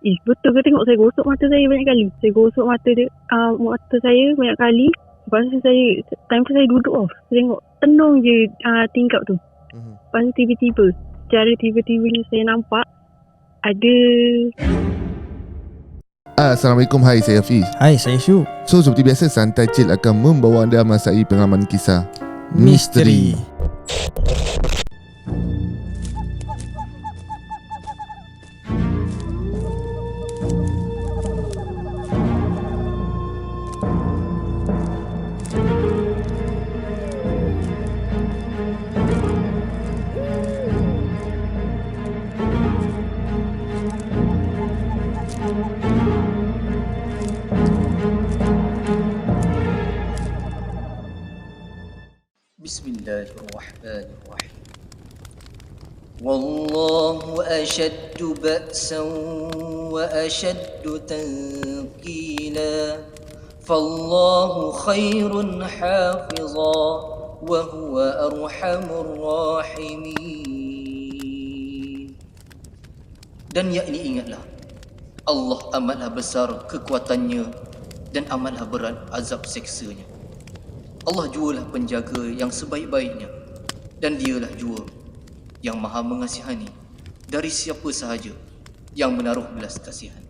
Betul ke tengok saya gosok mata saya banyak kali. Saya gosok mata saya banyak kali. Lepas tu time tu saya duduk saya tengok tenung je tingkap tu. Lepas tu tiba-tiba, secara tiba-tiba saya nampak ada. Assalamualaikum, hai, saya Hafiz. Hai, saya Syu. So seperti biasa, Santai Chill akan membawa anda merasai pengalaman kisah misteri. Bismillahirrahmanirrahim. Wallahu ashaddu ba'san wa ashaddu tanqila. Fallahu khairun hafiza wa huwa arhamur rahimin. Dan yakni ingatlah, Allah amatlah besar kekuatannya dan amatlah berat azab seksanya. Allah jualah penjaga yang sebaik-baiknya, dan dialah jua yang maha mengasihani dari siapa sahaja yang menaruh belas kasihan.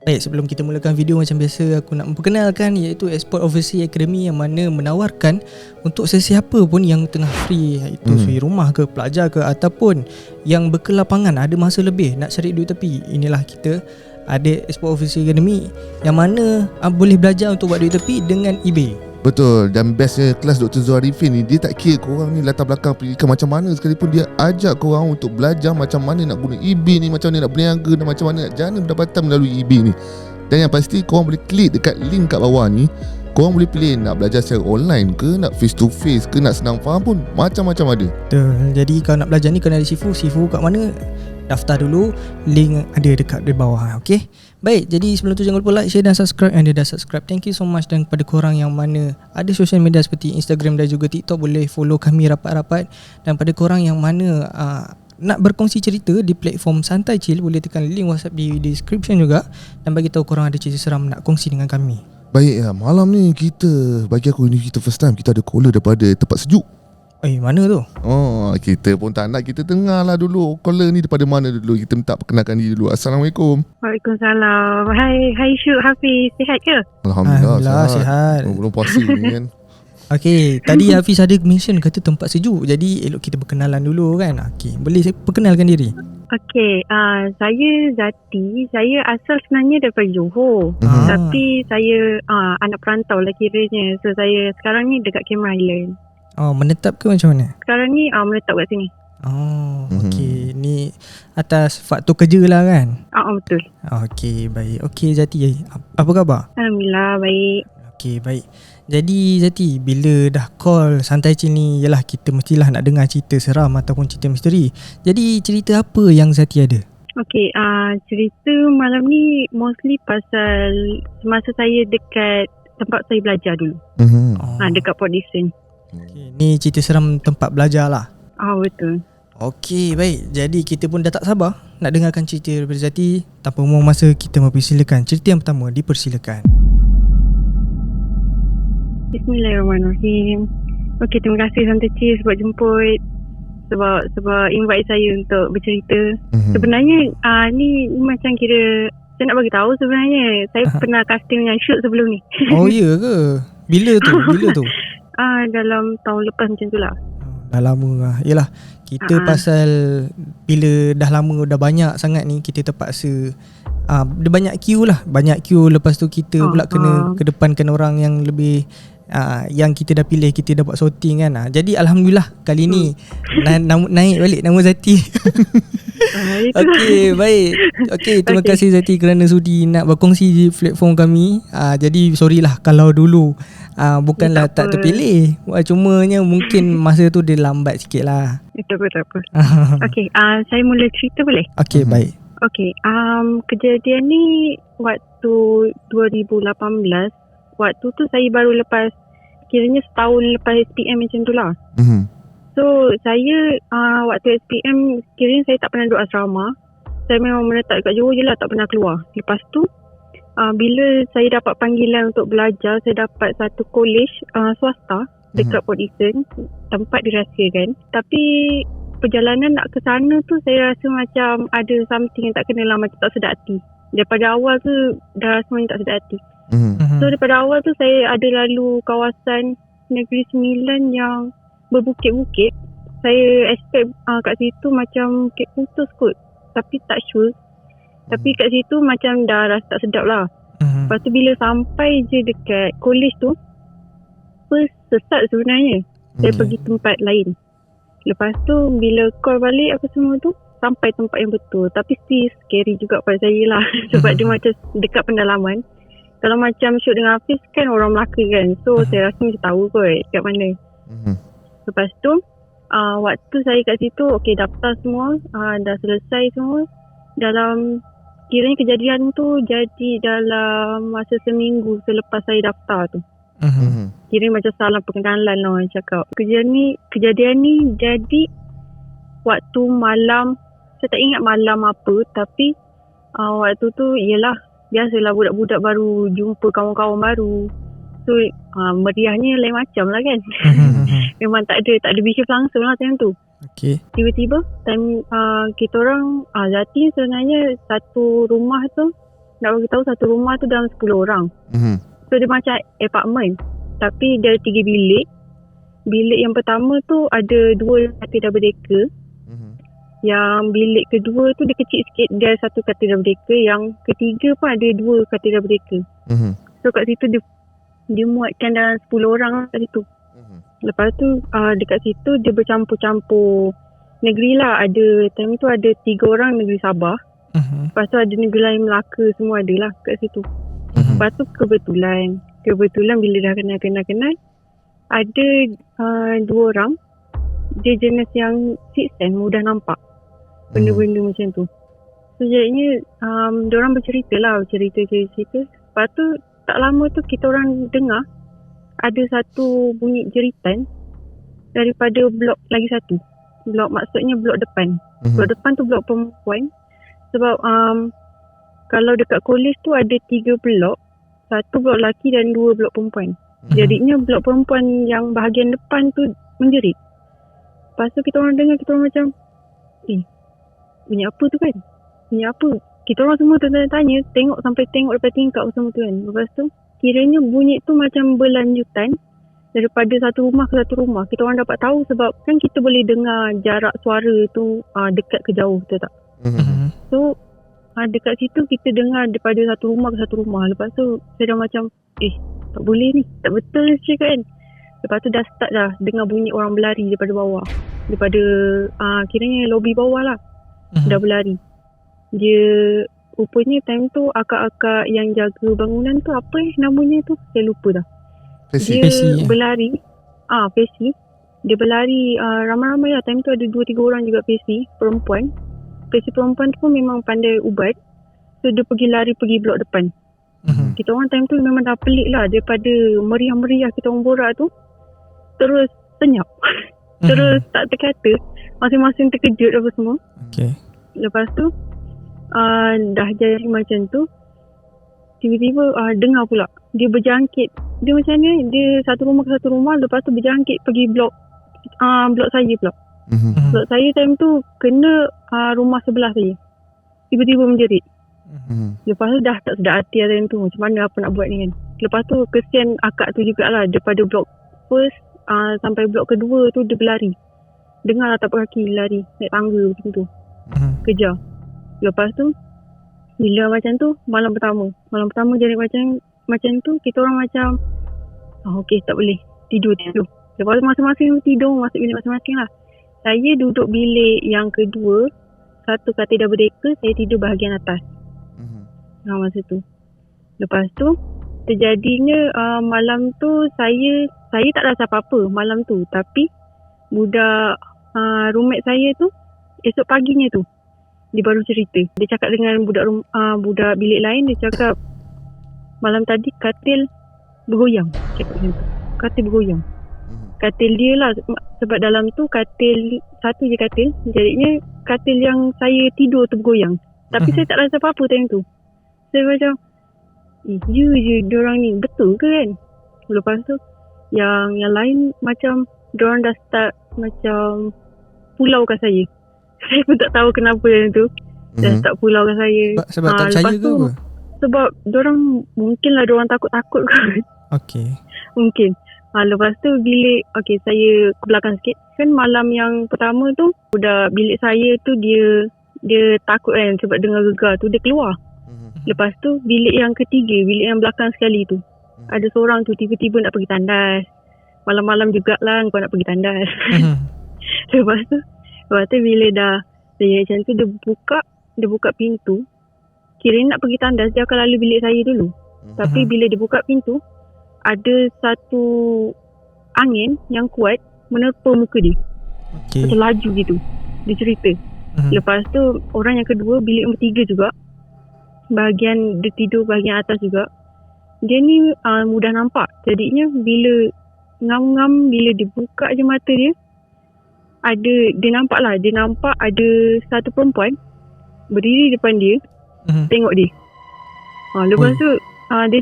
Baik, sebelum kita mulakan video macam biasa, aku nak memperkenalkan iaitu Export Overseas Academy, yang mana menawarkan untuk sesiapa pun yang tengah free, iaitu suri rumah ke, pelajar ke, ataupun yang berkelapangan, ada masa lebih nak cari duit tepi. Inilah kita ada Export Overseas Academy yang mana boleh belajar untuk buat duit tepi dengan eBay. Betul, dan bestnya kelas Dr. Zul Arifin ni, dia tak kira korang ni latar belakang pendidikan macam mana sekalipun, dia ajak korang untuk belajar macam mana nak guna eBay ni, macam mana nak berniaga, dan macam mana nak jana pendapatan melalui eBay ni. Dan yang pasti korang boleh klik dekat link kat bawah ni. Korang boleh pilih nak belajar secara online ke, nak face to face ke, nak senang faham pun, macam-macam ada. Betul, jadi kalau nak belajar ni kena ada Sifu kat mana? Daftar dulu, link ada dekat di bawah. Okay, baik, jadi sebelum tu jangan lupa like, share dan subscribe. Yang dah subscribe, thank you so much. Dan kepada korang yang mana ada social media seperti Instagram dan juga TikTok, boleh follow kami rapat-rapat. Dan pada korang yang mana nak berkongsi cerita di platform Santai Chill, boleh tekan link WhatsApp di description juga, dan bagi tahu korang ada cerita seram nak kongsi dengan kami. Baik, malam ni bagi aku ni kita first time kita ada caller daripada tempat sejuk. Mana tu? Kita pun tak nak, kita dengar lah dulu caller ni daripada mana dulu. Kita minta perkenalkan diri dulu. Assalamualaikum. Waalaikumsalam. Hai Syuk, Hafiz, sihat ke? Alhamdulillah sihat. Belum puasa ni kan. Okay, tadi Hafiz ada mention kata tempat sejuk, jadi elok kita berkenalan dulu kan. Okay, boleh saya perkenalkan diri? Okay, saya Zati. Saya asal sebenarnya daripada Johor, tapi saya anak perantau lah kiranya. So saya sekarang ni dekat Cameron Island. Menetap ke macam mana? Sekarang ni menetap kat sini. Okey. Ni atas faktor kerja lah kan? Betul. Okey, baik. Okey Zati, apa khabar? Alhamdulillah, baik. Okey, baik. Jadi Zati, bila dah call Santai Chill ni, yalah kita mestilah nak dengar cerita seram ataupun cerita misteri. Jadi cerita apa yang Zati ada? Okey, cerita malam ni mostly pasal semasa saya dekat tempat saya belajar dulu. Dekat Port Dickson. Okay, ni cerita seram tempat belajar lah. Betul. Okey, baik. Jadi kita pun dah tak sabar nak dengarkan cerita daripada Zati. Tanpa membuang masa, kita mempersilakan cerita yang pertama, dipersilakan. Bismillahirrahmanirrahim. Okey, terima kasih Santai Chill sebab jemput, sebab invite saya untuk bercerita. Sebenarnya ni macam kira saya nak bagi tahu, sebenarnya saya pernah casting dengan shoot sebelum ni. Oh iya ke? Bila tu? Dalam tahun lepas macam tu lah. Dah lama lah. Yelah, kita pasal bila dah lama, dah banyak sangat ni, kita terpaksa dia banyak queue lah. Banyak queue, lepas tu kita pula kena kedepankan orang yang lebih yang kita dah pilih, kita dah buat sorting kan. Jadi Alhamdulillah kali ni naik balik nama Zati. Okey, baik. Okey, terima kasih Zati kerana sudi nak berkongsi di platform kami. Jadi sorry lah kalau dulu bukanlah tak terpilih, cumanya mungkin masa tu dia lambat sikit lah. Tak apa. Okey, saya mula cerita boleh? Okey, baik. Okey, kejadian ni waktu 2018. Waktu tu saya baru lepas, kiranya setahun lepas SPM macam tu lah. So So saya waktu SPM kiranya saya tak pernah duduk asrama. Saya memang menetap kat Johor je lah, tak pernah keluar. Lepas tu bila saya dapat panggilan untuk belajar, saya dapat satu college swasta dekat Port Dickson, tempat dirahsiakan. Tapi perjalanan nak ke sana tu saya rasa macam ada something yang tak kena lah, macam tak sedap hati. Daripada awal tu dah semuanya tak sedap hati. So daripada awal tu saya ada lalu kawasan Negeri Sembilan yang berbukit-bukit. Saya expect kat situ macam Bukit Putus kot, tapi tak sure. Tapi kat situ macam dah rasa tak sedap lah. Lepas tu bila sampai je dekat college tu, first sesat sebenarnya. Saya pergi tempat lain. Lepas tu bila call balik apa semua tu, sampai tempat yang betul. Tapi still scary juga pada saya lah. Sebab dia macam dekat pendalaman. Kalau macam shoot dengan Hafiz kan orang Melaka kan. So saya rasa macam tahu kot kat mana. Lepas tu waktu saya kat situ, okay, daftar semua, dah selesai semua. Dalam kiranya kejadian tu jadi dalam masa seminggu selepas saya daftar tu. Kiranya macam salah pengenalan lah orang cakap. Kejadian ni jadi waktu malam. Saya tak ingat malam apa, tapi waktu tu ialah biasalah budak-budak baru jumpa kawan-kawan baru. So meriahnya lain macam lah kan. Memang tak ada behave langsung lah time tu. Okay. Tiba-tiba time kita orang Zati sebenarnya satu rumah tu, nak bagi tahu satu rumah tu dalam 10 orang. So dia macam apartment, tapi dia ada 3 bilik. Bilik yang pertama tu ada 2 katil double decker. Yang bilik kedua tu dia kecil sikit, dia ada 1 katil double decker. Yang ketiga pun ada 2 katil double decker. So kat situ dia muatkan dalam 10 orang kat situ. Lepas tu dekat situ dia bercampur-campur negeri lah. Ada time tu ada 3 orang negeri Sabah. Lepas tu ada negeri lain Melaka, semua ada lah kat situ. Lepas tu kebetulan bila dah kenal ada 2 orang dia jenis yang sixth sense, mudah nampak benda-benda macam tu. So jadinya diorang bercerita. Lepas tu tak lama tu kita orang dengar ada satu bunyi jeritan daripada blok lagi satu. Blok maksudnya blok depan. Blok depan tu blok perempuan. Sebab kalau dekat college tu ada 3 blok. 1 blok lelaki dan 2 blok perempuan. Jadinya blok perempuan yang bahagian depan tu menjerit. Lepas tu kita orang dengar, kita orang macam bunyi apa tu kan? Bunyi apa? Kita orang semua tanya, tengok daripada tingkap semua tu kan. Lepas tu kiranya bunyi tu macam berlanjutan daripada satu rumah ke satu rumah. Kita orang dapat tahu sebab kan kita boleh dengar jarak suara tu dekat ke jauh, betul tak? So dekat situ kita dengar daripada satu rumah ke satu rumah. Lepas tu saya dah macam tak boleh ni, tak betul ni kan. Lepas tu dah start dah dengar bunyi orang berlari daripada bawah, daripada kiranya lobi bawah lah. Dah berlari. Dia rupanya time tu akak-akak yang jaga bangunan tu, apa namanya tu saya lupa dah. Dia berlari Pesi. Dia berlari ramai-ramai lah. Time tu ada 2-3 orang juga Pesi perempuan. Pesi perempuan tu pun memang pandai ubat. So dia pergi blok depan. Kita orang time tu memang dah pelik lah. Daripada meriah-meriah kita orang borak tu, terus senyap. Terus tak terkata. Masing-masing terkejut apa semua. Lepas tu dah jadi macam tu, tiba-tiba dengar pula dia berjangkit. Dia macam ni, dia satu rumah ke satu rumah. Lepas tu berjangkit pergi blok saya pula. Blok saya time tu kena rumah sebelah saya. Tiba-tiba menjerit. Lepas tu dah tak sedar hati time tu, macam mana apa nak buat ni kan. Lepas tu kesian akak tu jugalah, daripada blok first sampai blok kedua tu dia berlari. Dengar lah tapak kaki lari naik tangga macam tu. Kejar. Lepas tu bila macam tu malam pertama jadi macam tu, kita orang macam okey tak boleh tidur. Lepas tu masing-masing tidur masuk bilik masing-masing lah. Saya duduk bilik yang kedua, satu katil double decker, saya tidur bahagian atas. Masa tu. Lepas tu terjadinya malam tu saya tak rasa apa-apa malam tu, tapi budak roommate saya tu esok paginya tu dia baru cerita. Dia cakap dengan budak bilik lain, dia cakap malam tadi katil bergoyang. Cakap macam tu. Katil bergoyang. katil dia lah. Sebab dalam tu katil, satu je katil. Jadinya katil yang saya tidur tu bergoyang. Tapi saya tak rasa apa-apa time tu. Saya macam, ya je diorang ni, betul ke kan? Lepas tu yang lain macam diorang dah start macam pulaukan saya. Saya pun tak tahu kenapa yang tu. Dah start pulaukan saya. Sebab tak percaya ke apa? Sebab diorang, mungkinlah diorang takut-takut kot. Okay. Mungkin. Lepas tu bilik, saya ke belakang sikit. Kan malam yang pertama tu, budak bilik saya tu dia takut kan sebab dengar gegar tu, dia keluar. Lepas tu bilik yang ketiga, bilik yang belakang sekali tu, ada seorang tu tiba-tiba nak pergi tandas. Malam-malam jugalah kau nak pergi tandas. Lepas tu bila dah macam tu, dia buka pintu. Kira nak pergi tandas, dia akan lalu bilik saya dulu. Tapi bila dia buka pintu, ada satu angin yang kuat menerpa muka dia. Macam laju gitu. Dia cerita. Lepas tu orang yang kedua, bilik nombor 3 juga, bahagian dia tidur bahagian atas juga. Dia ni mudah nampak. Jadinya bila ngam-ngam, bila dia buka je mata dia, dia nampak ada satu perempuan berdiri depan dia, tengok dia. Lepas tu dia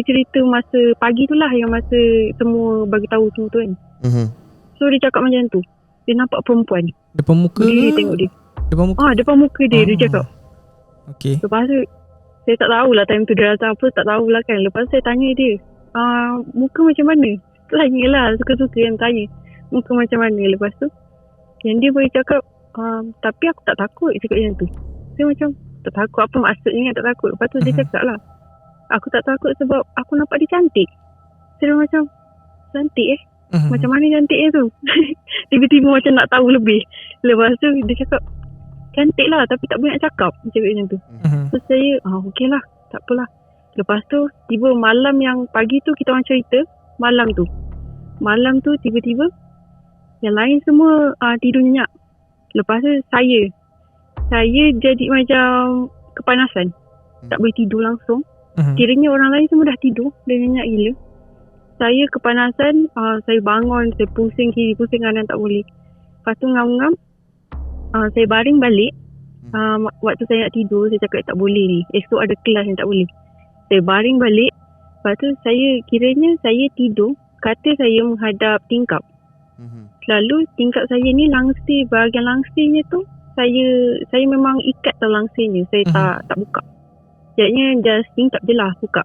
cerita masa pagi tu lah, yang masa semua bagi tahu semua tu kan. So dia cakap macam tu, dia nampak perempuan depan muka berdiri tengok dia. Depan muka? Depan muka dia. Dia cakap. Okay. Lepas tu saya tak tahulah time tu dia rasa apa, tak tahulah kan. Lepas saya tanya dia, muka macam mana? Tanyalah, suka-suka yang tanya muka macam mana. Lepas tu yang dia boleh cakap, tapi aku tak takut, cakap macam tu. Saya macam, tak takut apa maksudnya tak takut? Lepas tu dia cakap lah, aku tak takut sebab aku nampak dia cantik. Saya macam, cantik macam mana cantiknya tu? Tiba-tiba macam nak tahu lebih. Lepas tu dia cakap, cantik lah tapi tak banyak cakap, macam tu. So saya, okey lah, tak apalah. Lepas tu tiba malam yang pagi tu kita orang cerita, malam tu tiba-tiba yang lain semua tidur nyenyak. Lepas tu saya jadi macam kepanasan, tak boleh tidur langsung. Kiranya orang lain semua dah tidur, dah nyenyak gila. Saya kepanasan, saya bangun, saya pusing kiri, pusing kanan, tak boleh. Lepas tu ngam-ngam, saya baring balik. Waktu saya nak tidur, saya cakap tak boleh ni, esok ada kelas yang tak boleh. Saya baring balik. Lepas tu saya tidur, katil saya menghadap tingkap. Lalu tingkap saya ni langsir, bahagian langsirnya tu saya memang ikat tau langsirnya. Saya tak buka. Jadinya just tingkap je lah buka.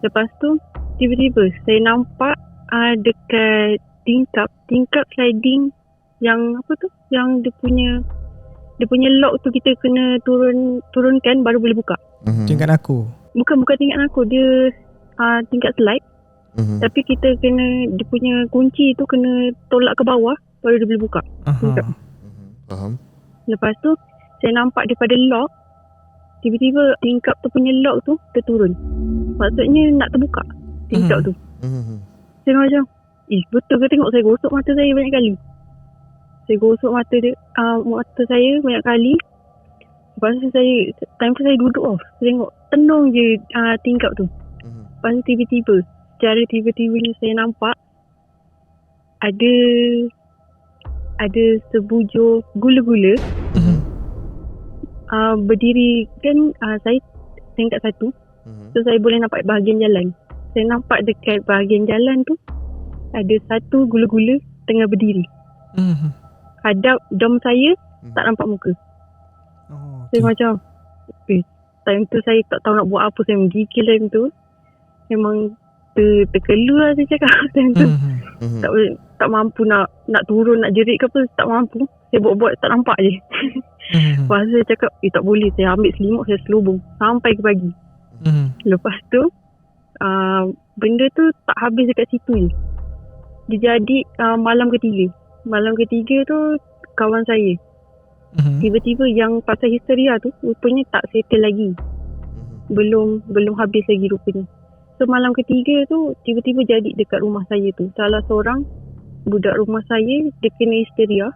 Lepas tu tiba-tiba saya nampak dekat tingkap sliding yang apa tu, yang dia punya lock tu kita kena turunkan baru boleh buka. Tingkat aku? Bukan tingkat aku, dia tingkat slide. Tapi kita kena, dia punya kunci tu kena tolak ke bawah baru dia boleh buka. Faham. Lepas tu saya nampak daripada lock, tiba-tiba tingkap tu punya lock tu terturun. Maksudnya nak terbuka tingkap tu. Saya macam, betul ke tengok saya gosok mata saya banyak kali. Saya gosok mata saya banyak kali. Lepas tu time tu saya duduk saya tengok, tenung je tingkap tu. Lepas tu tiba-tiba, secara tiba-tibanya saya nampak ada sebujur gula-gula berdiri kan. Saya tingkat 1, so saya boleh nampak bahagian jalan. Saya nampak dekat bahagian jalan tu ada satu gula-gula tengah berdiri hadap dom saya, tak nampak muka. Saya macam time tu saya tak tahu nak buat apa. Saya menggigil time tu. Memang terkelur lah saya cakap time tu. Tak mampu nak turun, nak jerit ke apa, tak mampu. Saya buat-buat tak nampak je. Lepas saya cakap, tak boleh. Saya ambil selimut, saya selubung sampai ke pagi. Lepas tu benda tu tak habis dekat situ je. Dia jadi malam ketiga. Malam ketiga tu kawan saya tiba-tiba yang pasal histeria tu rupanya tak settle lagi. Belum habis lagi rupanya. So malam ketiga tu tiba-tiba jadi dekat rumah saya tu. Salah seorang budak rumah saya dia kena histeria.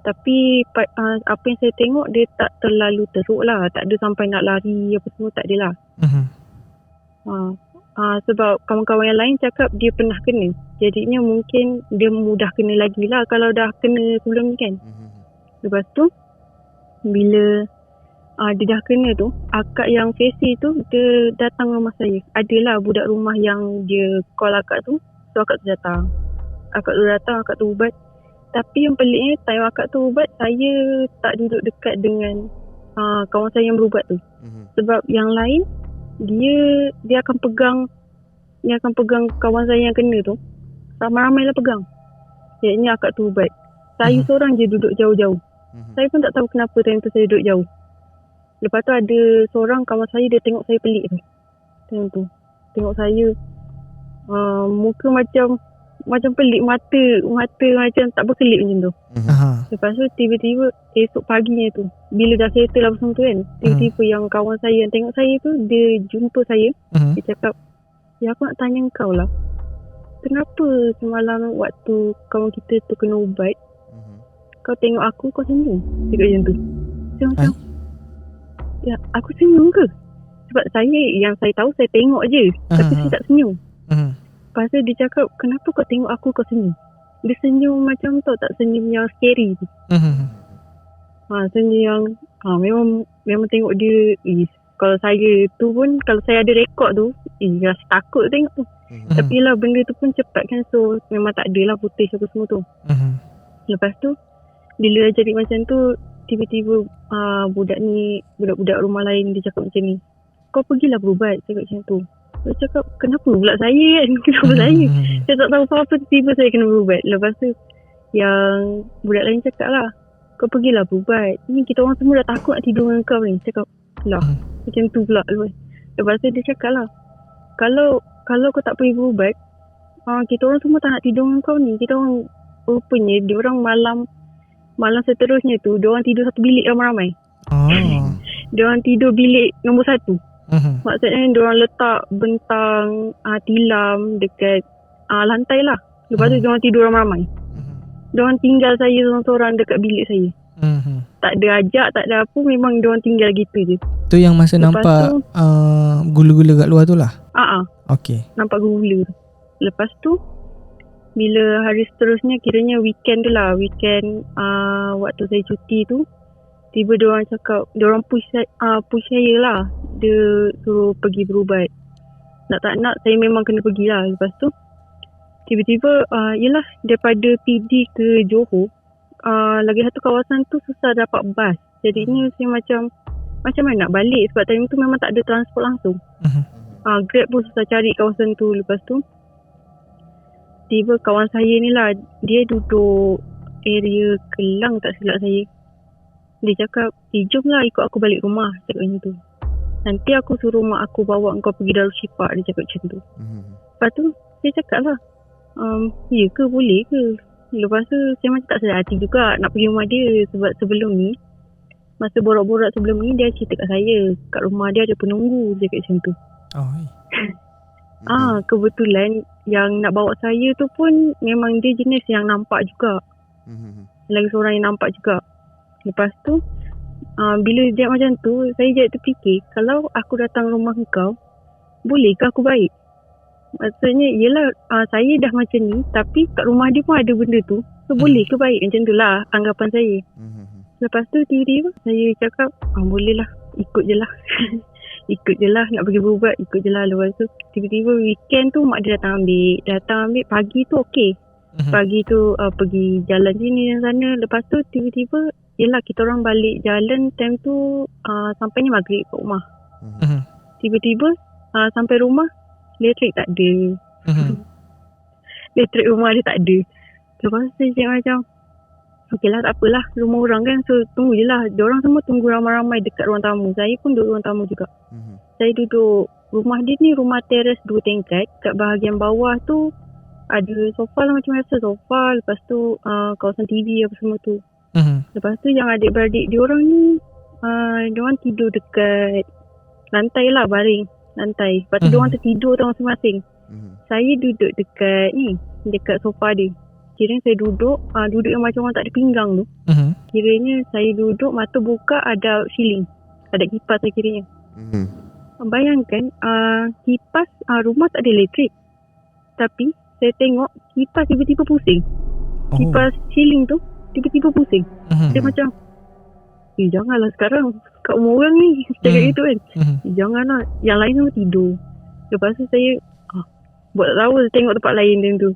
Tapi apa yang saya tengok, dia tak terlalu teruk lah. Tak ada sampai nak lari apa semua, tak ada lah. sebab kawan-kawan yang lain cakap dia pernah kena. Jadinya mungkin dia mudah kena lagi lah kalau dah kena sebelum ni kan. Lepas tu bila dia dah kena tu, akak yang Fesi tu dia datang rumah saya. Adalah budak rumah yang dia call akak tu. So akak tu datang. Akak tu ubat. Tapi yang peliknya time akak tu ubat, saya tak duduk dekat dengan kawan saya yang berubat tu. Sebab yang lain dia akan pegang kawan saya yang kena tu. Ramai-ramai lah pegang. Jadinya akak tu ubat. Saya seorang je duduk jauh-jauh. Saya pun tak tahu kenapa time tu saya duduk jauh. Lepas tu ada seorang kawan saya, dia tengok saya pelik tu. Time tu tengok saya muka macam pelik, mata macam tak berkelip macam tu. Lepas tu tiba-tiba esok paginya tu, bila dah settle lah semua tu kan, tiba-tiba yang kawan saya yang tengok saya tu, dia jumpa saya. Dia cakap, ya aku nak tanya kau lah, kenapa semalam waktu kawan kita tu kena ubat, kau tengok aku kau senyum? Cakap macam tu. Saya macam, ya aku senyum ke? Sebab yang saya tahu saya tengok je, tapi saya tak senyum. Lepas tu dia cakap, kenapa kau tengok aku kau senyum? Dia senyum macam tau tak, senyum yang scary tu. Senyum yang memang tengok dia, kalau saya tu pun, kalau saya ada rekod tu, rasa takut tengok tu. Tapi lah benda tu pun cepat kan, so memang tak adalah footage apa semua tu. Lepas tu bila jadi macam tu, tiba-tiba budak-budak rumah lain dia cakap macam ni, kau pergilah berubat, cakap macam tu. Saya cakap, kenapa pula saya kan? Kenapa saya? Saya tak tahu apa-apa, tiba-tiba saya kena berubat. Lepas tu yang budak lain cakap lah, kau pergilah berubat, ni kita orang semua dah takut nak tidur dengan kau ni. Cakap lah macam tu pula. Lepas tu dia cakap lah, kalau kau tak pergi berubat, kita orang semua tak nak tidur dengan kau ni. Kita orang rupanya dia orang malam seterusnya tu, dia orang tidur satu bilik ramai-ramai. Dia orang tidur bilik nombor 1. Maksudnya dia orang letak bentang tilam dekat lantai lah. Lepas tu dia orang tidur ramai-ramai. Dia orang tinggal saya seorang-seorang dekat bilik saya. Tak ada ajak, tak ada apa, memang dia orang tinggal gitu je. Tu yang masa lepas nampak tu, gula-gula kat luar tu lah? Okay. Nampak gula. Lepas tu bila hari seterusnya, kiranya weekend tu lah, waktu saya cuti tu, tiba dia orang cakap, dia orang push saya lah, dia suruh pergi berubat. Nak tak nak saya memang kena pergi lah. Lepas tu tiba-tiba yelah, daripada PD ke Johor, lagi satu kawasan tu susah dapat bas. Jadinya saya macam mana nak balik, sebab time tu memang tak ada transport langsung. Grab pun susah cari kawasan tu. Lepas tu tiba kawan saya ni lah, dia duduk area Kelang tak silap saya. Dia cakap, jomlah ikut aku balik rumah, cakap macam tu. Nanti aku suruh mak aku bawa kau pergi Darushifa, dia cakap macam tu. Lepas tu saya cakap lah, ya ke, boleh ke? Lepas tu saya macam tak sedar hati juga nak pergi rumah dia. Sebab sebelum ni, masa borak-borak sebelum ni, dia cerita kat saya, kat rumah dia ada penunggu, dia cakap macam tu. Kebetulan yang nak bawa saya tu pun memang dia jenis yang nampak juga. Lagi seorang yang nampak juga. Lepas tu bila dia macam tu, saya jadi terfikir, kalau aku datang rumah kau, bolehkah aku baik? Maksudnya yelah, saya dah macam ni, tapi kat rumah dia pun ada benda tu, so boleh ke baik? Macam tu lah anggapan saya. Lepas tu tiba-tiba saya cakap, boleh lah, ikut je lah. Ikut je lah, nak pergi berubat, ikut je lah. Lepas tu tiba-tiba weekend tu mak dia datang ambil. Pagi tu okey, pagi tu pergi jalan sini dan sana. Lepas tu tiba-tiba, yelah kita orang balik jalan, time tu sampainya maghrib kat rumah. Tiba-tiba sampai rumah, elektrik tak ada. Elektrik rumah dia tak ada. Lepas tu saya macam, okey lah, tak apalah, rumah orang kan, so tunggu je lah. Diorang semua tunggu ramai-ramai dekat ruang tamu. Saya pun duduk ruang tamu juga. Saya duduk, rumah dia ni rumah teres 2 tingkat. Kat bahagian bawah tu ada sofa lah, macam biasa sofa. Lepas tu kawasan TV apa semua tu. Lepas tu yang adik-beradik diorang ni, diorang tidur dekat lantai lah, baring lantai. Lepas tu diorang tertidur tau masing-masing. Saya duduk dekat sofa dia. Kiranya saya duduk yang macam orang tak ada pinggang tu. Kiranya saya duduk, mata buka, ada ceiling, ada kipas lah kiranya. bayangkan kipas rumah tak ada elektrik. Tapi saya tengok kipas tiba-tiba pusing. Kipas ceiling tu tiba-tiba pusing. Dia macam, janganlah sekarang kat umur orang ni cakap gitu kan. Janganlah, yang lain semua tidur. Lepas tu saya buat tak tahu, tengok tempat lain macam tu.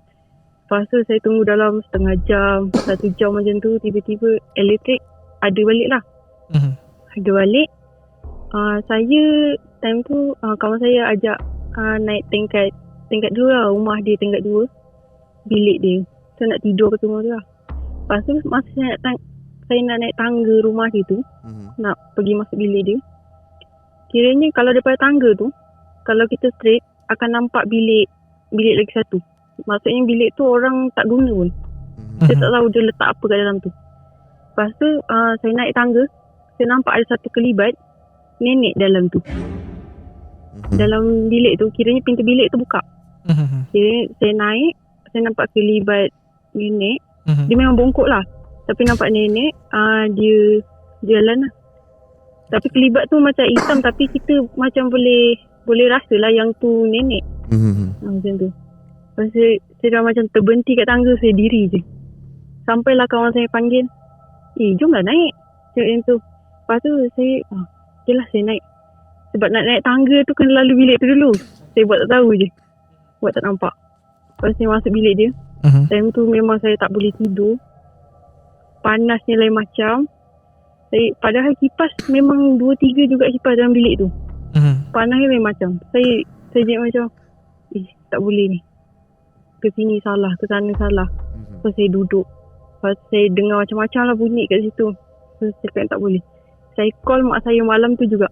Lepas tu saya tunggu dalam setengah jam, 1 jam macam tu. Tiba-tiba elektrik ada balik lah. Ada balik. Saya time tu kawan saya ajak naik tingkat 2 lah. Rumah dia tingkat 2, bilik dia. Saya nak tidur kat rumah tu lah. Lepas tu masa saya nak naik tangga rumah dia tu, nak pergi masuk bilik dia, kiranya kalau daripada tangga tu, kalau kita straight akan nampak bilik lagi satu. Maksudnya bilik tu orang tak guna pun. Saya tak tahu dia letak apa kat dalam tu. Lepas tu saya naik tangga, saya nampak ada satu kelibat nenek dalam tu. Dalam bilik tu, kiranya pintu bilik tu buka. Kiranya saya naik, saya nampak kelibat nenek. Dia memang bongkok lah, tapi nampak nenek dia jalan lah. Tapi kelibat tu macam hitam, tapi kita macam boleh rasa lah yang tu nenek. Macam tu. Lepas saya dah macam terberhenti kat tangga, saya diri je. Sampailah kawan saya panggil, jomlah naik. Macam tu. Lepas tu saya okeylah saya naik. Sebab nak naik tangga tu kena lalu bilik tu dulu. Saya buat tak tahu je, buat tak nampak. Lepas saya masuk bilik dia, time tu memang saya tak boleh tidur. Panasnya lain macam. Padahal kipas memang 2-3 juga kipas dalam bilik tu. Panasnya lain macam. Saya jadi macam tak boleh ni. Ke sini salah, ke sana salah. So saya duduk. Lepas saya dengar macam-macam lah bunyi kat situ. So saya cakap tak boleh. Saya call mak saya malam tu juga.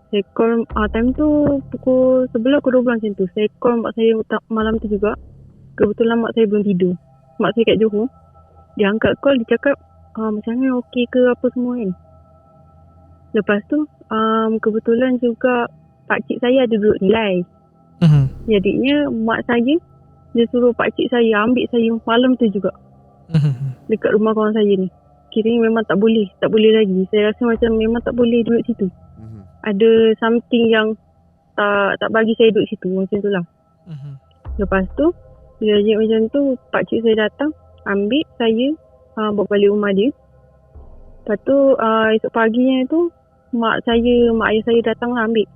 Saya call time tu pukul 11 ke 12 macam tu. Saya call mak saya malam tu juga. Kebetulan mak saya belum tidur. Mak saya kat Johor. Dia angkat call, dia cakap macam mana, okey ke apa semua kan. Lepas tu kebetulan juga pakcik saya ada duduk nilai. Jadinya mak saya, dia suruh pakcik saya ambil saya malam tu juga. Dekat rumah kawan saya ni. Kiranya memang tak boleh lagi. Saya rasa macam memang tak boleh duduk situ. Ada something yang tak bagi saya duduk situ. Macam tu lah. Lepas tu bila dia macam tu, pakcik saya datang ambil saya, bawa balik rumah dia. Lepas tu esok paginya tu mak ayah saya datang lah ambil.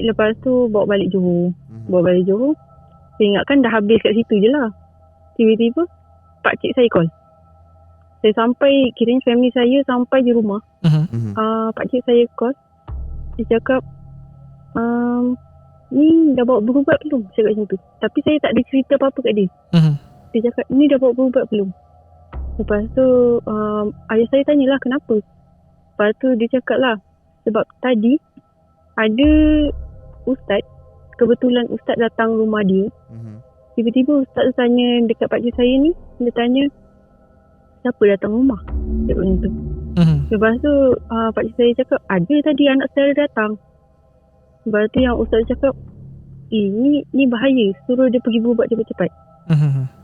Lepas tu bawa balik Johor. Saya ingatkan dah habis kat situ je lah. Tiba-tiba pakcik saya call. Saya sampai, kiranya family saya sampai di rumah. Pakcik saya call. Dia cakap ni dah bawa berubat belum? Cakap macam tu. Tapi saya tak ada cerita apa-apa kat dia. Dia cakap ni dah bawa berubat belum? Lepas tu ayah saya tanyalah kenapa. Lepas tu dia cakap lah, sebab tadi ada ustaz, kebetulan ustaz datang rumah dia. Tiba-tiba ustaz tanya dekat pakcik saya ni, dia tanya siapa datang rumah? Cakap macam tu. Lepas tu pakcik saya cakap ada tadi anak saya datang. Lepas tu yang ustaz cakap ni bahaya, suruh dia pergi berubat cepat-cepat.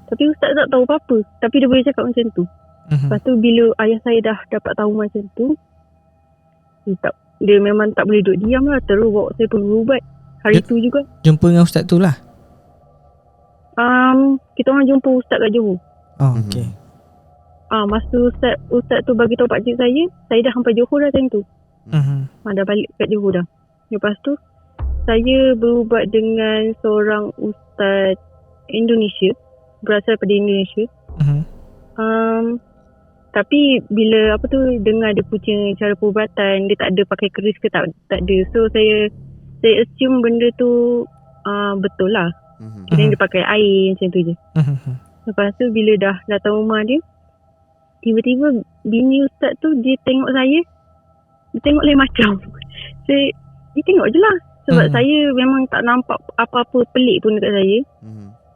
Tapi ustaz tak tahu apa-apa, tapi dia boleh cakap macam tu. Lepas tu bila ayah saya dah dapat tahu macam tu, dia memang tak boleh duduk diam lah. Terus bawa saya pergi berubat hari tu juga. Jumpa dengan ustaz tu lah? Kita orang jumpa ustaz kat Johor. Okay. Masa ustaz tu bagi tahu pakcik saya dah sampai Johor dah time tu. Dah balik kat Johor dah. Lepas tu saya berubat dengan seorang ustaz Indonesia, berasal daripada Indonesia. Tapi bila dengar dia punya cara perubatan, dia tak ada pakai keris ke tak ada. So saya assume benda tu betul lah. Kira dia pakai air macam tu je. Lepas tu bila dah datang rumah dia, tiba-tiba bini ustaz tu dia tengok saya, dia tengok lain macam. Dia tengok je lah. Sebab saya memang tak nampak apa-apa pelik pun dekat saya.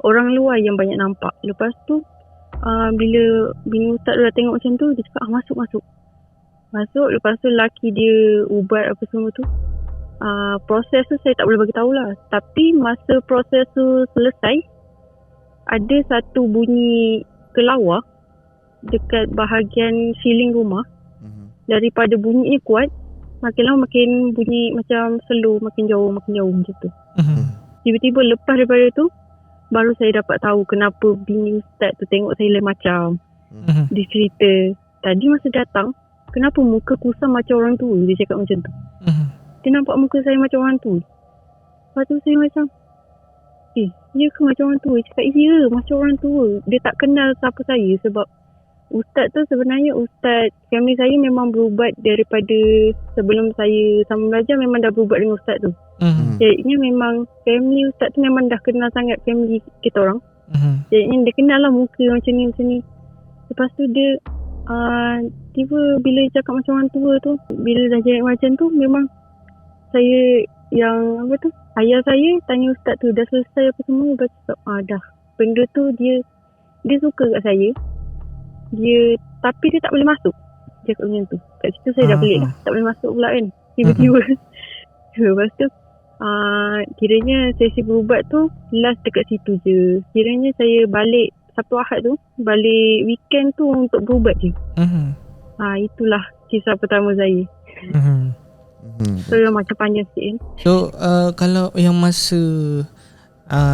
Orang luar yang banyak nampak. Lepas tu bila bini ustaz dah tengok macam tu, dia cakap masuk. Lepas tu laki dia ubat apa semua tu. Proses tu saya tak boleh bagi tahu lah. Tapi masa proses tu selesai, ada satu bunyi kelawar dekat bahagian ceiling rumah. Daripada bunyinya kuat, makin lama makin bunyi macam slow, makin jauh macam tu. Tiba-tiba lepas daripada tu baru saya dapat tahu kenapa bini ustaz tu tengok saya lain macam. Dia cerita, tadi masa datang, kenapa muka kusam macam orang tua? Dia cakap macam tu. Dia nampak muka saya macam orang tua. Lepas tu saya macam, dia ke macam orang tua? Dia cakap, ya macam orang tua. Dia tak kenal siapa saya sebab ustaz tu sebenarnya ustaz, family saya memang berubat daripada sebelum saya sama belajar memang dah berubat dengan ustaz tu. Jadinya memang family ustaz tu memang dah kenal sangat family kita orang. Jadinya dia kenal lah muka macam ni. Lepas tu dia tiba bila dia cakap macam orang tua tu, bila dah jadi macam tu, memang saya yang ayah saya tanya ustaz tu dah selesai apa semua. Lepas tu dah, benda tu dia suka kat saya. Tapi dia tak boleh masuk. Dia cakap macam tu. Kat situ saya dah pelik lah. Tak boleh masuk pula kan, tiba-tiba. Lepas tu kiranya sesi berubat tu last dekat situ je. Kiranya saya balik Sabtu Ahad tu, balik weekend tu untuk berubat je. Itulah kisah pertama saya. So macam panjang sikit kan. So kalau yang masa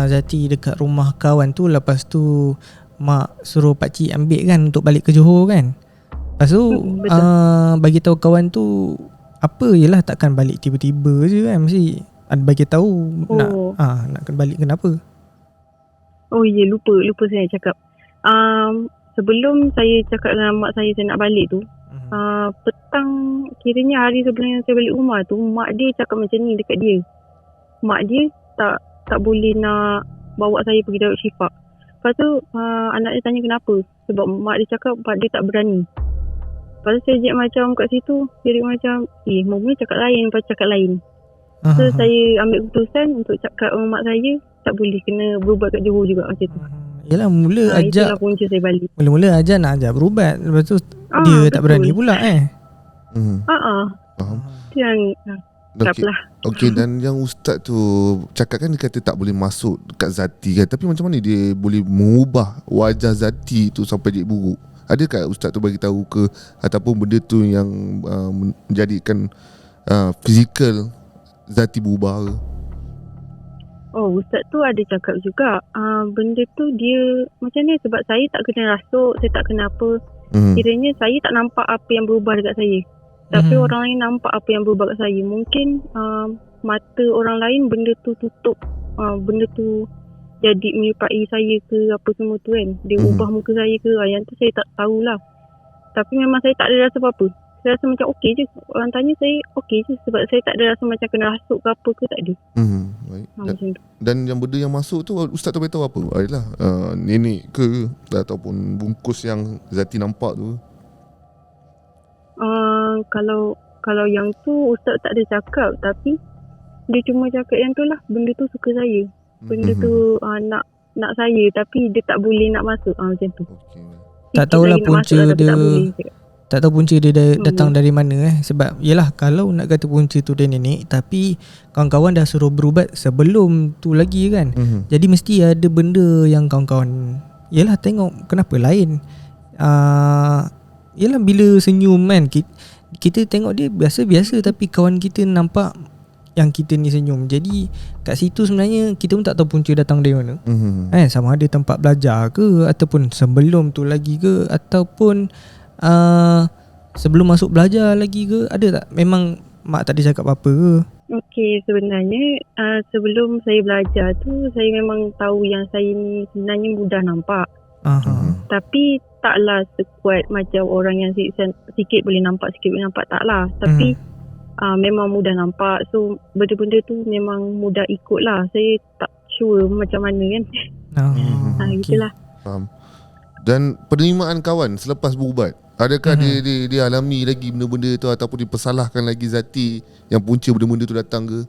Zati dekat rumah kawan tu, lepas tu mak suruh pakcik ambil kan untuk balik ke Johor kan. Lepas tu bagi tahu kawan tu apa, yelah takkan balik tiba-tiba je kan, mesti ada bagi tahu nak kena balik kenapa. Lupa saya cakap. Sebelum saya cakap dengan mak saya nak balik tu, petang kiranya hari sebelum saya balik rumah tu, mak dia cakap macam ni dekat dia. Mak dia tak boleh nak bawa saya pergi Darul Shifa. Lepas tu anak dia tanya kenapa, sebab mak dia cakap mak dia tak berani. Lepas tu saya jap macam kat situ, jadi macam mula cakap lain, lepas cakap lain. So saya ambil keputusan untuk cakap dengan mak saya tak boleh, kena berubat kat Johor juga macam tu. Yelah mula ajak, itulah punca saya balik. Mula-mula ajak nak ajak berubat, lepas tu dia tak berani pula Faham. Itu yang lah. Okey, dan yang ustaz tu cakap kan, dia kata tak boleh masuk dekat Zati kan. Tapi macam mana dia boleh mengubah wajah Zati tu sampai jadi buruk? Adakah ustaz tu bagi tahu ke, ataupun benda tu yang menjadikan fizikal Zati berubah ke? Ustaz tu ada cakap juga benda tu dia macam ni, sebab saya tak kena rasuk, saya tak kena apa. Kiranya saya tak nampak apa yang berubah dekat saya, tapi orang lain nampak apa yang berubah dekat saya. Mungkin mata orang lain benda tu tutup, benda tu jadi menyerupai saya ke apa semua tu kan. Dia ubah muka saya ke, yang tu saya tak tahulah. Tapi memang saya tak ada rasa apa-apa. Saya rasa macam okey je. Orang tanya saya okey je, sebab saya tak ada rasa macam kena rasuk ke apa ke, tak ada. Baik. Dan yang benda yang masuk tu ustaz tu beritahu apa? Adalah nenek ke, ataupun bungkus yang Zati nampak tu? Kalau yang tu ustaz tak ada cakap, tapi dia cuma cakap yang tu lah, benda tu suka saya. Benda tu nak saya, tapi dia tak boleh nak masuk macam tu. Tak tahulah punca dia. Tak tahu punca dia datang dari mana sebab yelah kalau nak kata punca tu dari nenek, tapi kawan-kawan dah suruh berubat sebelum tu lagi kan. Jadi mesti ada benda yang kawan-kawan yelah tengok kenapa lain. Yelah bila senyum kan, kita tengok dia biasa-biasa, tapi kawan kita nampak yang kita ni senyum. Jadi kat situ sebenarnya kita pun tak tahu punca datang dari mana. Sama ada tempat belajar ke, ataupun sebelum tu lagi ke, ataupun sebelum masuk belajar lagi ke, ada tak? Memang mak tak ada cakap apa-apa ke? Okey, sebenarnya sebelum saya belajar tu, saya memang tahu yang saya ni sebenarnya mudah nampak. Tapi taklah sekuat macam orang yang sikit boleh nampak, taklah. Tapi memang mudah nampak. So benda-benda tu memang mudah ikut lah. Saya tak sure macam mana kan. Gitulah. Faham. Dan penerimaan kawan selepas berubat, adakah dia alami lagi benda-benda tu, ataupun dipersalahkan lagi Zati yang punca benda-benda tu datang ke?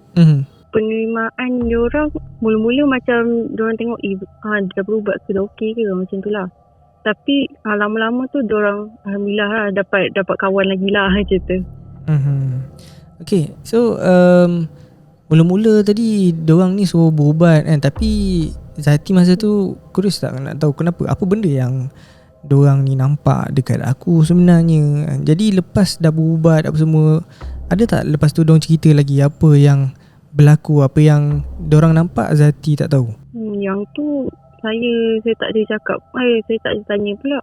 Penerimaan diorang mula-mula macam diorang tengok dia berubat ke, dah okey ke, macam tu lah. Tapi lama-lama tu diorang alhamdulillah lah, dapat kawan lagi lah macam tu. Okay, so mula-mula tadi diorang ni suruh berubat kan, tapi Zati masa tu curious tak nak tahu kenapa, apa benda yang diorang ni nampak dekat aku sebenarnya. Jadi lepas dah berubat apa semua, ada tak lepas tu diorang cerita lagi apa yang berlaku, apa yang diorang nampak Zati tak tahu? Yang tu saya tak ada cakap. Saya tak ada tanya pula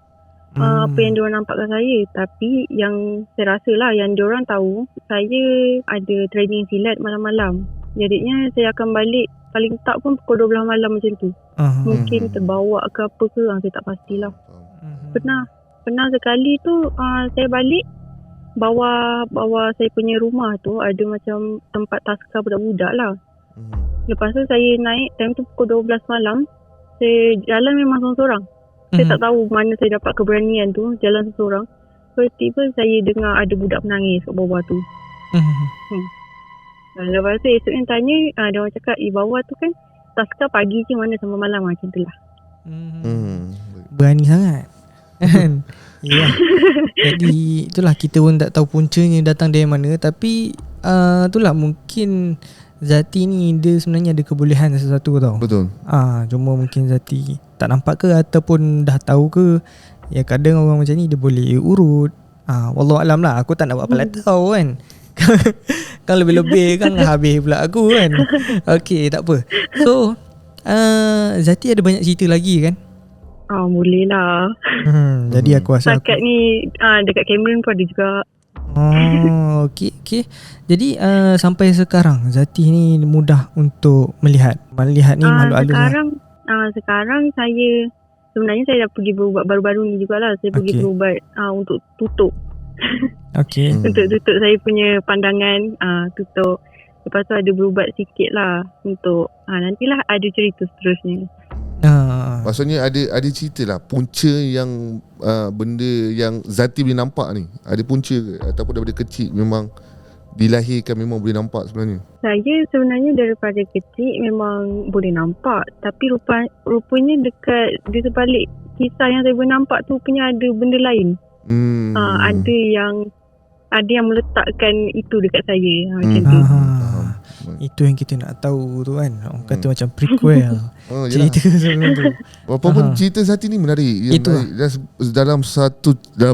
apa yang diorang nampak kat saya. Tapi yang saya rasa lah, yang diorang tahu saya ada training silat malam-malam. Jadinya saya akan balik paling tak pun pukul 12 malam macam tu. Mungkin terbawa ke apa ke, saya tak pastilah. Pernah sekali tu saya balik, bawah saya punya rumah tu ada macam tempat taska budak-budak lah. Lepas tu saya naik, time tu pukul 12 malam. Saya jalan memang seorang-seorang. Saya tak tahu mana saya dapat keberanian tu jalan seorang. Tiba-tiba saya dengar ada budak menangis kat bawah tu. Lepas tu esoknya tanya, dia orang cakap bawah tu kan taska pagi je, mana sampai malam macam tu lah. Berani sangat kan. Ya. Jadi itulah, kita pun tak tahu puncanya datang dari mana. Tapi itulah, mungkin Zati ni dia sebenarnya ada kebolehan sesuatu tau. Betul. Cuma mungkin Zati tak nampak ke ataupun dah tahu ke. Ya, kadang orang macam ni dia boleh urut. Wallahualam lah, aku tak nak buat apa tahu kan. Kan lebih-lebih kan habis pula aku kan. Okay, tak apa. So Zati ada banyak cerita lagi kan? Boleh lah. Jadi aku rasa Setakat ni dekat Cameron pun ada juga. Okay. Jadi sampai sekarang Zati ni mudah untuk melihat ni makhluk halus. Sekarang saya sebenarnya saya dah pergi berubat baru-baru ni jugalah. Saya pergi berubat untuk tutup. Okay. Untuk tutup saya punya pandangan, tutup. Lepas tu ada berubat sikit lah untuk nantilah ada cerita seterusnya. Maksudnya ada cerita lah punca yang benda yang Zati boleh nampak ni. Ada punca ke? Ataupun daripada kecil memang dilahirkan memang boleh nampak sebenarnya? Saya sebenarnya daripada kecil memang boleh nampak. Tapi rupanya dekat di sebalik kisah yang saya boleh nampak tu punya ada benda lain. Ada yang meletakkan itu dekat saya macam tu. Itu yang kita nak tahu tu kan. Orang kata macam prequel. Cerita sebelum tu. Walaupun cerita Zati ni menarik. Dalam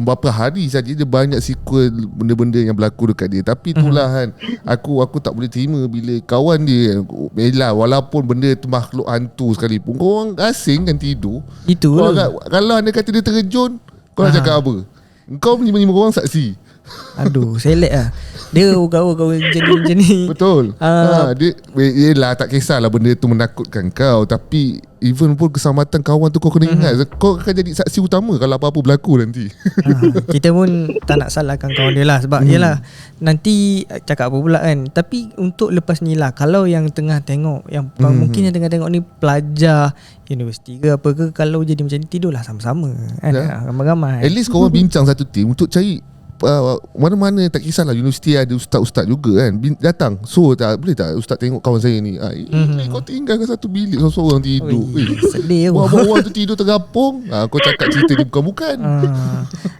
berapa hari saja dia banyak sequel benda-benda yang berlaku dekat dia. Tapi itulah kan, aku tak boleh terima bila kawan dia Bella, walaupun benda tu makhluk hantu sekalipun, korang asing kan tidur. Itu kalau anda kata dia terjun, kau nak cakap apa? Kau 5 orang saksi. Aduh, selek lah. Dia gaul-gaul macam ni. Betul. Dia yelah, tak kisahlah benda tu menakutkan kau, tapi even pun keselamatan kawan tu kau kena ingat. Kau akan jadi saksi utama kalau apa-apa berlaku nanti. Kita pun tak nak salahkan kawan dia lah. Sebab yelah, nanti cakap apa pula kan. Tapi untuk lepas ni lah, kalau yang tengah tengok, yang mungkin yang tengah tengok ni pelajar universiti ke apa ke, kalau jadi macam ni, tidurlah sama-sama kan, ramai-ramai. At least korang bincang satu tim untuk cari mana-mana, tak kisahlah universiti ada ustaz-ustaz juga kan, datang. So boleh tak ustaz tengok kawan saya ni, kau tinggalkan satu bilik seorang-seorang tidur. Sedih aku. Bawah tu tidur tergapung. Kau cakap cerita ni bukan-bukan.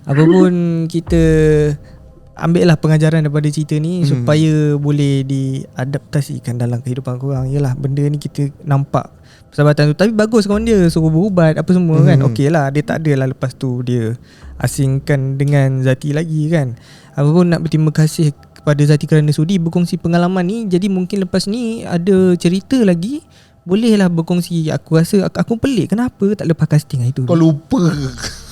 Apa pun kita ambil lah pengajaran daripada cerita ni supaya boleh diadaptasikan dalam kehidupan korang. Yelah, benda ni kita nampak persahabatan tu, tapi bagus kawan dia suruh berubat apa semua kan. Okey lah, dia tak adalah lepas tu dia asingkan dengan Zati lagi kan. Aku pun nak berterima kasih kepada Zati kerana sudi berkongsi pengalaman ni. Jadi mungkin lepas ni ada cerita lagi, bolehlah berkongsi. Aku rasa aku pelik kenapa tak lepas casting hari tu. Kau lupa.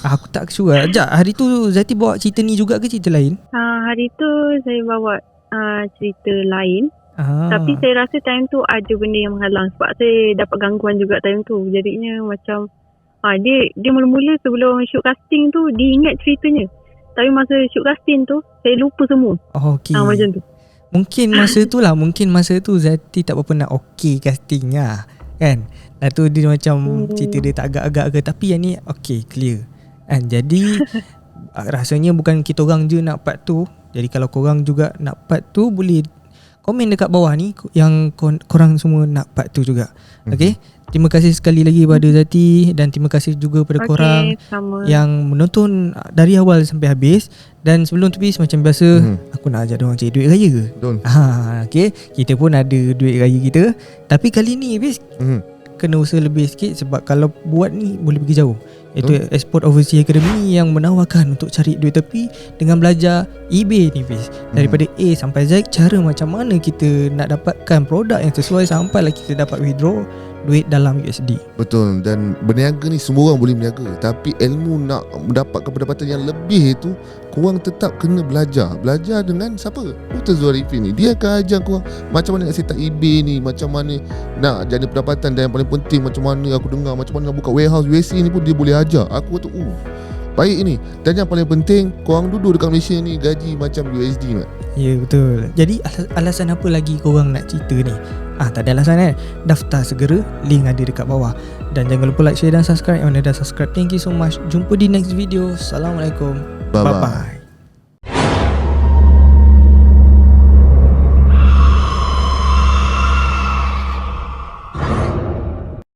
Aku tak sure. Sekejap, hari tu Zati bawa cerita ni juga ke cerita lain? Hari tu saya bawa cerita lain. Tapi saya rasa time tu ada benda yang menghalang. Sebab saya dapat gangguan juga time tu. Jadinya macam dia mula-mula sebelum shoot casting tu dia ingat ceritanya. Tapi masa shoot casting tu saya lupa semua. Okay. Macam tu. Mungkin masa tu Zati tak berapa nak casting lah kan. Lepas tu dia macam cerita dia tak agak-agak ke. Tapi yang ni clear kan. Jadi rasanya bukan kita orang je nak part tu. Jadi kalau korang juga nak part tu, boleh komen dekat bawah ni yang korang semua nak part tu juga. Okay. Terima kasih sekali lagi pada Zati. Dan terima kasih juga pada korang yang menonton dari awal sampai habis. Dan sebelum tu macam biasa, aku nak ajak diorang cari duit raya ke? Okay. Kita pun ada duit raya kita. Tapi kali ni kena usaha lebih sikit. Sebab kalau buat ni boleh pergi jauh. Itu Export Overseas Academy yang menawarkan untuk cari duit tepi dengan belajar eBay ni bis. Daripada A sampai Z, cara macam mana kita nak dapatkan produk yang sesuai sampailah kita dapat withdraw duit dalam USD. Betul. Dan berniaga ni semua orang boleh berniaga, tapi ilmu nak mendapatkan pendapatan yang lebih itu, korang tetap kena belajar. Belajar dengan siapa? Dr. Zul Arifin ni. Dia akan ajar korang macam mana nak set up eBay ni, macam mana nak jana pendapatan, dan yang paling penting macam mana aku dengar macam mana nak buka warehouse USC ni pun dia boleh ajar. Aku kata baik ni. Dan yang paling penting, korang duduk dekat Malaysia ni gaji macam USD mat. Ya betul. Jadi alasan apa lagi korang nak cerita ni? Tak ada alasan kan? Daftar segera, link ada dekat bawah. Dan jangan lupa like, share dan subscribe. Yang dah subscribe, thank you so much. Jumpa di next video. Assalamualaikum. Bye-bye. Bye-bye.